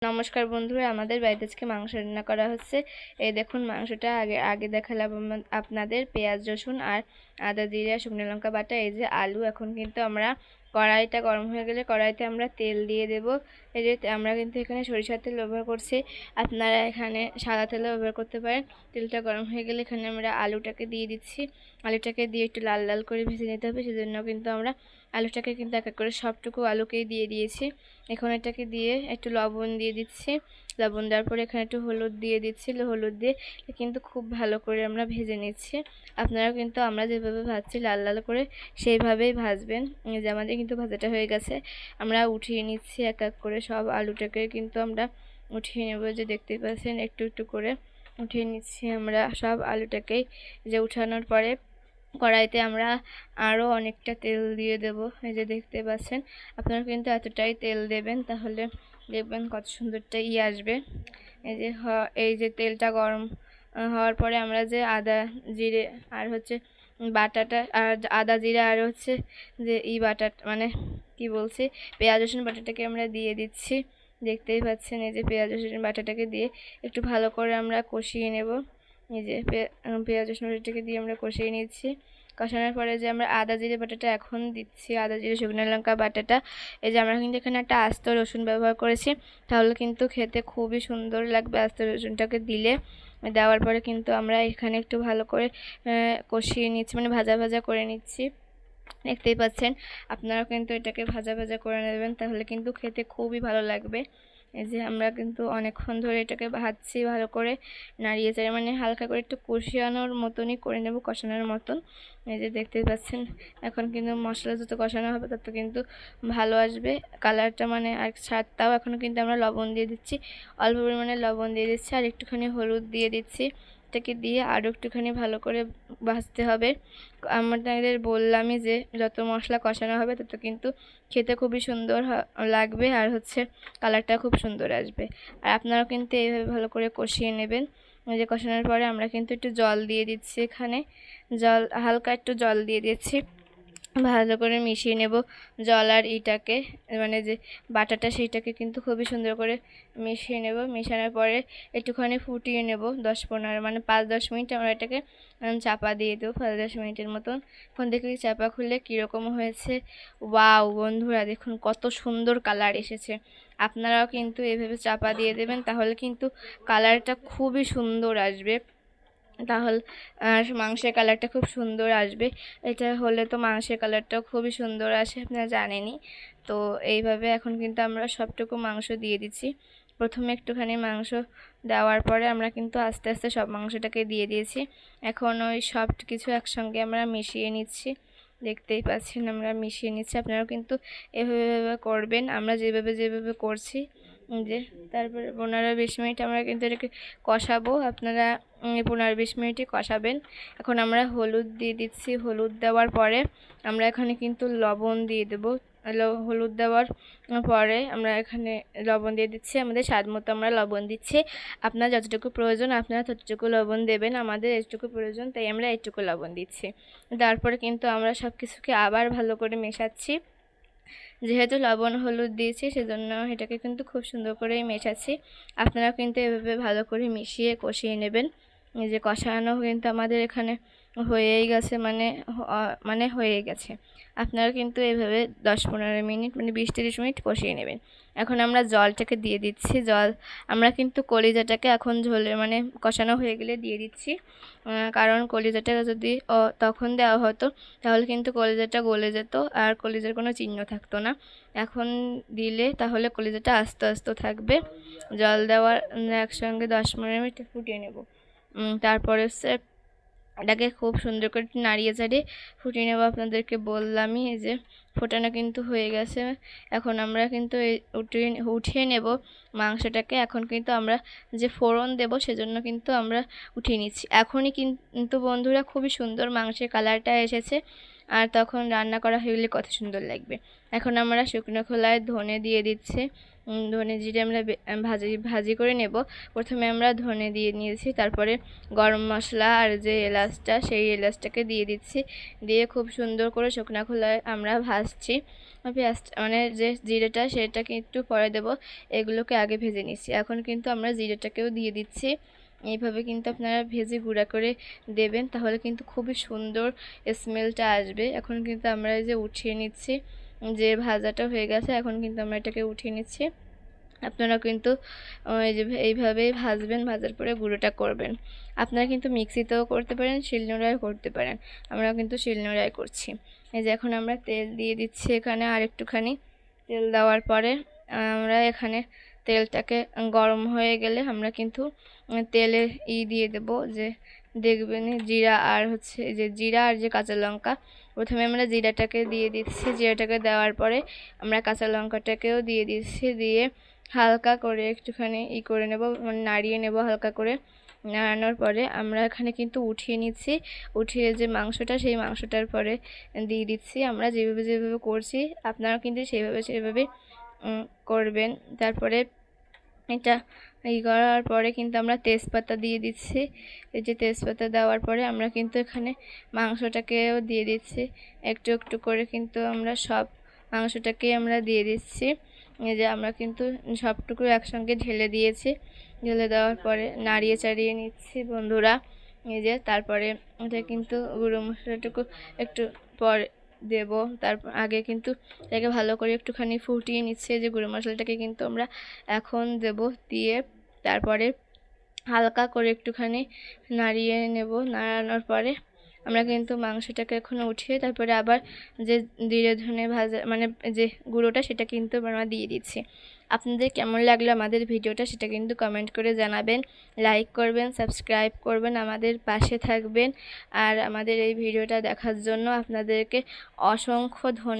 নমস্কার বন্ধুরা, আমাদের বাড়িতে আজকে মাংস রান্না করা হচ্ছে। এই দেখুন, মাংসটা আগে আগে দেখালাম আপনাদের পেঁয়াজ রসুন আর আদা জিরা শুকনো লঙ্কা বাটা, এই যে আলু। এখন কিন্তু আমরা কড়াইটা গরম হয়ে গেলে কড়াইতে আমরা তেল দিয়ে দেব। এই যে আমরা কিন্তু এখানে সরিষার তেল ব্যবহার করছি, আপনারা এখানে সাদা তেলও ব্যবহার করতে পারেন। তেলটা গরম হয়ে গেলে এখানে আমরা আলুটাকে দিয়ে দিচ্ছি। আলুটাকে দিয়ে একটু লাল লাল করে ভেজে নিতে হবে, সেজন্য কিন্তু আমরা আলুটাকে কিন্তু এক এক করে সবটুকু আলুকেই দিয়ে দিয়েছি। এখন এটাকে দিয়ে একটু লবণ দিয়ে দিচ্ছি। লবণ দেওয়ার পরে এখানে একটু হলুদ দিয়ে দিচ্ছি। হলুদ দিয়ে কিন্তু খুব ভালো করে আমরা ভেজে নিচ্ছি। আপনারা কিন্তু আমরা যেভাবে ভাজছি লাল লাল করে সেইভাবেই ভাজবেন। যে আমাদের কিন্তু ভাজাটা হয়ে গেছে, আমরা উঠিয়ে নিচ্ছি এক এক করে সব আলুটাকে কিন্তু আমরা উঠিয়ে নেব। যে দেখতেই পাচ্ছেন একটু একটু করে উঠিয়ে নিচ্ছি আমরা সব আলুটাকেই। যে উঠানোর পরে কড়াইতে আমরা আরও অনেকটা তেল দিয়ে দেব। এই যে দেখতে পাচ্ছেন, আপনারা কিন্তু এতটাই তেল দেবেন, তাহলে দেখবেন কত সুন্দরটা আসবে। এই যে তেলটা গরম হওয়ার পরে আমরা যে আদা জিরে আর হচ্ছে বাটাটা, আর আদা জিরা আর হচ্ছে যে বাটা মানে কি বলছি পেঁয়াজ রসুন বাটাটাকে আমরা দিয়ে দিচ্ছি। দেখতেই পাচ্ছেন, এই যে পেঁয়াজ রসুন বাটাটাকে দিয়ে একটু ভালো করে আমরা কষিয়ে নেব। এই যে পেঁয়াজ রসুন বাটাটাকে দিয়ে আমরা কষিয়ে নিচ্ছি। কষানোর পরে যে আমরা আদা জিরে বাটাটা এখন দিচ্ছি, আদা জিরে শুকনো লঙ্কা বাটাটা। এই যে আমরা কিন্তু এখানে একটা আস্ত রসুন ব্যবহার করেছি, তাহলে কিন্তু খেতে খুবই সুন্দর লাগবে আস্ত রসুনটাকে দিলে। দেওয়ার পরে কিন্তু আমরা এখানে একটু ভালো করে কষিয়ে নিচ্ছি, মানে ভাজা ভাজা করে নিচ্ছি। দেখতেই পাচ্ছেন, আপনারা কিন্তু এটাকে ভাজা ভাজা করে নেবেন, তাহলে কিন্তু খেতে খুবই ভালো লাগবে। এই যে আমরা কিন্তু অনেকক্ষণ ধরে এটাকে ভাজছি ভালো করে নাড়িয়ে চাড়িয়ে, মানে হালকা করে একটু কষানোর মতনই করে নেব, কষানোর মতন। এই যে দেখতেই পাচ্ছেন, এখন কিন্তু মশলা যত কষানো হবে তত কিন্তু ভালো আসবে কালারটা, মানে আর স্বাদটাও। এখনও কিন্তু আমরা লবণ দিয়ে দিচ্ছি, অল্প পরিমাণে লবণ দিয়ে দিচ্ছি আর একটুখানি হলুদ দিয়ে দিচ্ছি। এটাকে দিয়ে আরও একটুখানি ভালো করে ভাজতে হবে। আমাদের বললামই যে যত মশলা কষানো হবে তত কিন্তু খেতে খুবই সুন্দর লাগবে, আর হচ্ছে কালারটা খুব সুন্দর আসবে। আর আপনারাও কিন্তু এইভাবে ভালো করে কষিয়ে নেবেন। যে কষানোর পরে আমরা কিন্তু একটু জল দিয়ে দিচ্ছি, এখানে হালকা একটু জল দিয়ে দিচ্ছি। ভালো করে মিশিয়ে নেব জল আর ইটাকে, মানে যে বাটাটা সেইটাকে কিন্তু খুবই সুন্দর করে মিশিয়ে নেব। মেশানোর পরে একটুখানি ফুটিয়ে নেব 10-15 মানে 5-10 মিনিট আমরা এটাকে চাপা দিয়ে দেবো, 5-10 মিনিটের মতন। এখন দেখি চাপা খুললে কীরকম হয়েছে। ওয়াও বন্ধুরা, দেখুন কত সুন্দর কালার এসেছে। আপনারাও কিন্তু এভাবে চাপা দিয়ে দেবেন, তাহলে কিন্তু কালারটা খুবই সুন্দর আসবে। তাহলে মাংসের কালারটা খুব সুন্দর আসবে। এটা হলে তো মাংসের কালারটাও খুবই সুন্দর আসে, আপনারা জানেনই তো। এইভাবে এখন কিন্তু আমরা সবটুকু মাংস দিয়ে দিচ্ছি। প্রথমে একটুখানি মাংস দেওয়ার পরে আমরা কিন্তু আস্তে আস্তে সব মাংসটাকে দিয়ে দিয়েছি। এখন ওই সব কিছু একসঙ্গে আমরা মিশিয়ে নিচ্ছি। দেখতেই পাচ্ছেন আমরা মিশিয়ে নিচ্ছি, আপনারাও কিন্তু এভাবে করবেন, আমরা যেভাবে যেভাবে করছি। যে তারপরে 15-20 মিনিট আমরা কিন্তু এটাকে কষাবো। আপনারা 15-20 মিনিটই কষাবেন। এখন আমরা হলুদ দিয়ে দিচ্ছি। হলুদ দেওয়ার পরে আমরা এখানে কিন্তু লবণ দিয়ে দেবো। হলুদ দেওয়ার পরে আমরা এখানে লবণ দিয়ে দিচ্ছি, আমাদের স্বাদ মতো আমরা লবণ দিচ্ছি। আপনার যতটুকু প্রয়োজন আপনারা ততটুকু লবণ দেবেন, আমাদের এটুকু প্রয়োজন তাই আমরা এইটুকু লবণ দিচ্ছি। তারপরে কিন্তু আমরা সব কিছুকে আবার ভালো করে মেশাচ্ছি। যেহেতু লবণ হলুদ দিয়েছি সেজন্য এটাকে কিন্তু খুব সুন্দর করেই মেশাচ্ছি। আপনারা কিন্তু এভাবে ভালো করে মিশিয়ে কষিয়ে নেবেন। এই যে কষানো কিন্তু আমাদের এখানে হয়েই গেছে, মানে হয়ে গেছে। আপনারা কিন্তু এভাবে 10-15 মিনিট মানে 20-30 মিনিট কষিয়ে নেবেন। এখন আমরা জলটাকে দিয়ে দিচ্ছি। আমরা কিন্তু কলিজাটাকে এখন ঝোলে মানে কষানো হয়ে গেলে দিয়ে দিচ্ছি, কারণ কলিজাটা যদি তখন দেওয়া হতো তাহলে কিন্তু কলিজাটা গলে যেত আর কলিজার কোনো চিহ্ন থাকতো না। এখন দিলে তাহলে কলিজাটা আস্তে আস্তে থাকবে। জল দেওয়ার একসঙ্গে 10-15 মিনিট ফুটিয়ে নেব। তারপরে এটাকে খুব সুন্দর করে নাড়িয়ে চাড়িয়ে ফুটিয়ে নেব। আপনাদেরকে বললামই এই যে ফোটানো কিন্তু হয়ে গেছে। এখন আমরা কিন্তু উঠিয়ে নেব মাংসটাকে। এখন কিন্তু আমরা যে ফোড়ন দেব সেজন্য কিন্তু আমরা উঠিয়ে নিচ্ছি। এখনই কিন্তু বন্ধুরা খুবই সুন্দর মাংসের কালারটা এসেছে, আর তখন রান্না করা হয়ে গেলে কত সুন্দর লাগবে। এখন আমরা শুকনো খোলায় ধনে দিয়ে দিচ্ছি। ধনে জিরে আমরা ভাজি করে নেব। প্রথমে আমরা ধনে দিয়ে নিয়েছি, তারপরে গরম মশলা আর যে এলাচটা সেই এলাচটাকে দিয়ে দিচ্ছি, দিয়ে খুব সুন্দর করে শুকনো খোলায় আমরা ভাজছি। পেঁয়াজ মানে যে জিরেটা সেটাকে একটু পরে দেব, এগুলোকে আগে ভেজে নিচ্ছি। এখন কিন্তু আমরা জিরেটাকেও দিয়ে দিচ্ছি। এইভাবে কিন্তু আপনারা ভেজে গুঁড়া করে দেবেন, তাহলে কিন্তু খুবই সুন্দর স্মেলটা আসবে। এখন কিন্তু আমরা এই যে উঠিয়ে নিচ্ছি, যে ভাজাটা হয়ে গেছে, এখন কিন্তু আমরা এটাকে উঠিয়ে নিচ্ছি। আপনারা কিন্তু এই যে এইভাবেই ভাজবেন, ভাজার পরে গুঁড়োটা করবেন। আপনারা কিন্তু মিক্সিতেও করতে পারেন, শিলনোড়ায় করতে পারেন। আমরা কিন্তু শিলনোড়ায় করছি। এই যে এখন আমরা তেল দিয়ে দিচ্ছি এখানে, আর একটুখানি তেল দেওয়ার পরে আমরা এখানে তেলটাকে গরম হয়ে গেলে আমরা কিন্তু তেলে দিয়ে দেব, যে দেখবেন জিরা আর হচ্ছে যে জিরা আর যে কাঁচা লঙ্কা। প্রথমে আমরা জিরাটাকে দিয়ে দিচ্ছি, জিরাটাকে দেওয়ার পরে আমরা কাঁচা লঙ্কাটাকেও দিয়ে দিচ্ছি, দিয়ে হালকা করে একটুখানি করে নেব, মানে নাড়িয়ে নেব হালকা করে। নাড়ানোর পরে আমরা এখানে কিন্তু উঠিয়ে নিচ্ছি, উঠিয়ে যে মাংসটা সেই মাংসটার পরে দিয়ে দিচ্ছি। আমরা যেভাবে করছি আপনারা কিন্তু সেইভাবে করবেন। তারপরে এটা করার পরে কিন্তু আমরা তেজপাতা দিয়ে দিচ্ছি। এই যে তেজপাতা দেওয়ার পরে আমরা কিন্তু এখানে মাংসটাকেও দিয়ে দিচ্ছি, একটু একটু করে কিন্তু আমরা সব মাংসটাকে আমরা দিয়ে দিচ্ছি। এই যে আমরা কিন্তু সবটুকু একসঙ্গে ঢেলে দিয়েছি। ঢেলে দেওয়ার পরে নাড়িয়ে চাড়িয়ে নিচ্ছি বন্ধুরা। এই যে তারপরে এটা কিন্তু গুঁড়ো মশলাটুকু একটু পরে দেব, তারপর আগে কিন্তু এটাকে ভালো করে একটুখানি ফুটিয়ে নিচ্ছে। যে গুঁড়ো মশলাটাকে কিন্তু আমরা এখন দেব, দিয়ে তারপরে হালকা করে একটুখানি নাড়িয়ে নেব। নাড়ানোর পরে আমরা কিন্তু মাংসটাকে এখন উঠিয়ে তারপরে আবার যে জিরে ধনে ভাজা মানে যে গুঁড়োটা সেটা কিন্তু আমরা দিয়ে দিচ্ছি। আপনাদের কেমন লাগলো আমাদের ভিডিওটা সেটা কিন্তু কমেন্ট করে জানাবেন, লাইক করবেন, সাবস্ক্রাইব করবেন, আমাদের পাশে থাকবেন। আর আমাদের এই ভিডিওটা দেখার জন্য আপনাদেরকে অসংখ্য ধন্যবাদ।